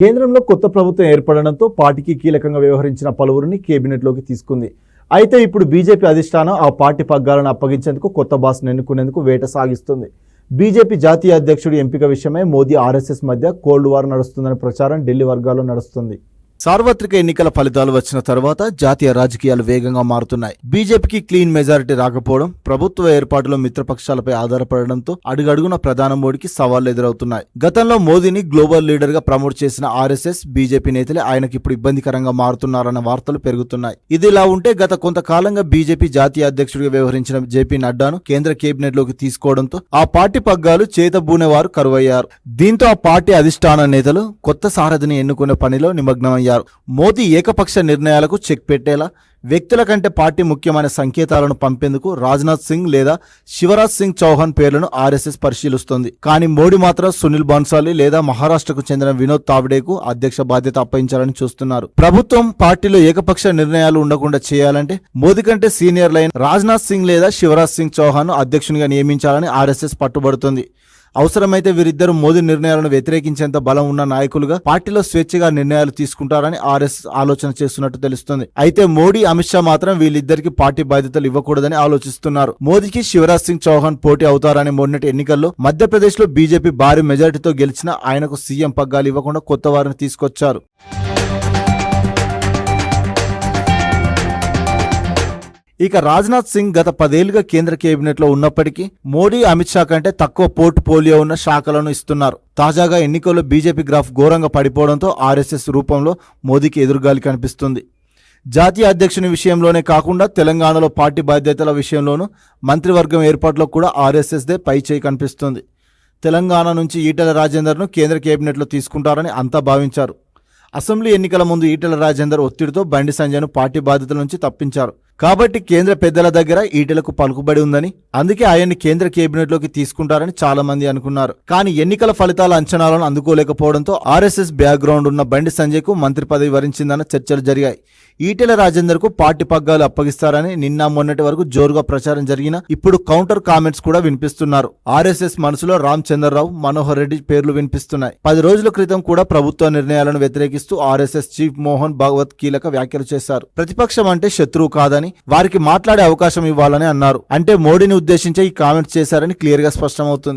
కేంద్రంలో కొత్త ప్రభుత్వం ఏర్పడడంతో పార్టీకి కీలకంగా వ్యవహరించిన పలువురిని కేబినెట్లోకి తీసుకుంది. అయితే ఇప్పుడు బీజేపీ అధిష్టానం ఆ పార్టీ పగ్గాలను అప్పగించేందుకు కొత్త బాస్ను ఎన్నుకునేందుకు వేట సాగిస్తుంది. బీజేపీ జాతీయ అధ్యక్షుడి ఎంపిక విషయమై మోదీ ఆర్ఎస్ఎస్ మధ్య కోల్డ్ వార్ నడుస్తుందనే ప్రచారం ఢిల్లీ వర్గాల్లో నడుస్తుంది. సార్వత్రిక ఎన్నికల ఫలితాలు వచ్చిన తర్వాత జాతీయ రాజకీయాలు వేగంగా మారుతున్నాయి. బీజేపీకి క్లీన్ మెజారిటీ రాకపోవడం, ప్రభుత్వ ఏర్పాటులో మిత్రపక్షాలపై ఆధారపడడంతో అడుగడుగున ప్రధాని మోడీకి సవాళ్లు ఎదురవుతున్నాయి. గతంలో మోదీని గ్లోబల్ లీడర్ గా ప్రమోట్ చేసిన ఆర్ఎస్ఎస్, బీజేపీ నేతలే ఆయనకి ఇప్పుడు ఇబ్బందికరంగా మారుతున్నారన్న వార్తలు పెరుగుతున్నాయి. ఇదిలా ఉంటే గత కొంతకాలంగా బీజేపీ జాతీయ అధ్యక్షుడిగా వ్యవహరించిన జేపీ నడ్డాను కేంద్ర కేబినెట్ లోకి తీసుకోవడంతో ఆ పార్టీ పగ్గాలు చేతబూనేవారు కరువయ్యారు. దీంతో ఆ పార్టీ అధిష్టాన నేతలు కొత్త సారథిని ఎన్నుకునే పనిలో నిమగ్నమయ్యారు. మోదీ ఏకపక్ష నిర్ణయాలకు చెక్ పెట్టేలా వ్యక్తుల కంటే పార్టీ ముఖ్యమైన సంకేతాలను పంపేందుకు రాజ్నాథ్ సింగ్ లేదా శివరాజ్ సింగ్ చౌహాన్ పేర్లను ఆర్ఎస్ఎస్ పరిశీలిస్తోంది. కానీ మోడీ మాత్రం సునీల్ బన్సాలి లేదా మహారాష్ట్రకు చెందిన వినోద్ తావ్డేకు అధ్యక్ష బాధ్యత అప్పగించాలని చూస్తున్నారు. ప్రభుత్వం పార్టీలో ఏకపక్ష నిర్ణయాలు ఉండకుండా చేయాలంటే మోదీ కంటే సీనియర్ లైన్ రాజ్నాథ్ సింగ్ లేదా శివరాజ్ సింగ్ చౌహాన్ అధ్యక్షునిగా నియమించాలని ఆర్ఎస్ఎస్ పట్టుబడుతుంది. అవసరమైతే వీరిద్దరు మోదీ నిర్ణయాలను వ్యతిరేకించేంత బలం ఉన్న నాయకులుగా పార్టీలో స్వేచ్ఛగా నిర్ణయాలు తీసుకుంటారని ఆర్ఎస్ఎస్ ఆలోచన చేస్తున్నట్టు తెలుస్తుంది. అయితే మోడీ, అమిత్ షా మాత్రం వీళ్ళిద్దరికి పార్టీ బాధ్యతలు ఇవ్వకూడదని ఆలోచిస్తున్నారు. మోదీకి శివరాజ్ సింగ్ చౌహాన్ పోటీ అవుతారని మొన్నటి ఎన్నికల్లో మధ్యప్రదేశ్ లో బీజేపీ భారీ మెజారిటీతో గెలిచిన ఆయనకు సీఎం పగ్గాలు ఇవ్వకుండా కొత్త వారిని తీసుకొచ్చారు. ఇక రాజ్నాథ్ సింగ్ గత 10 ఏళ్లుగా కేంద్ర కేబినెట్ లో ఉన్నప్పటికీ మోడీ, అమిత్ షా కంటే తక్కువ పోర్ట్ఫోలియో ఉన్న శాఖలను ఇస్తున్నారు. తాజాగా ఎన్నికల్లో బీజేపీ గ్రాఫ్ ఘోరంగా పడిపోవడంతో ఆర్ఎస్ఎస్ రూపంలో మోదీకి ఎదురుగాలి కనిపిస్తుంది. జాతీయ అధ్యక్షుని విషయంలోనే కాకుండా తెలంగాణలో పార్టీ బాధ్యతల విషయంలోనూ మంత్రివర్గం ఏర్పాటులో కూడా ఆర్ఎస్ఎస్దే పైచేయి కనిపిస్తుంది. తెలంగాణ నుంచి ఈటెల రాజేందర్ను కేంద్ర కేబినెట్లో తీసుకుంటారని అంతా భావించారు. అసెంబ్లీ ఎన్నికల ముందు ఈటెల రాజేందర్ ఒత్తిడితో బండి సంజయ్ను పార్టీ బాధ్యతల నుంచి తప్పించారు. కాబట్టి కేంద్ర పెద్దల దగ్గర ఈటెలకు పలుకుబడి ఉందని, అందుకే ఆయన్ని కేంద్ర కేబినెట్లోకి తీసుకుంటారని చాలా మంది అనుకున్నారు. కానీ ఎన్నికల ఫలితాల అంచనాలను అందుకోలేకపోవడంతో ఆర్ఎస్ఎస్ బ్యాక్గ్రౌండ్ ఉన్న బండి సంజయ్కు మంత్రి పదవి వరించిందన్న చర్చలు జరిగాయి. ఈటెల రాజేందర్కు పార్టీ పగ్గాలు అప్పగిస్తారని నిన్న మొన్నటి వరకు జోరుగా ప్రచారం జరిగినా ఇప్పుడు కౌంటర్ కామెంట్స్ కూడా వినిపిస్తున్నారు. ఆర్ఎస్ఎస్ మనసులో రామ్ చంద్రరావు, మనోహర్ రెడ్డి పేర్లు వినిపిస్తున్నాయి. 10 రోజుల క్రితం కూడా ప్రభుత్వ నిర్ణయాలను వ్యతిరేకిస్తూ ఆర్ఎస్ఎస్ చీఫ్ మోహన్ భాగవత్ కీలక వ్యాఖ్యలు చేశారు. ప్రతిపక్షం అంటే శత్రువు కాదని, వారికి మాట్లాడే అవకాశం ఇవ్వాలని అన్నారు. అంటే మోడీని ఉద్దేశించే ఈ కామెంట్స్ చేశారని క్లియర్ గా స్పష్టమవుతుంది.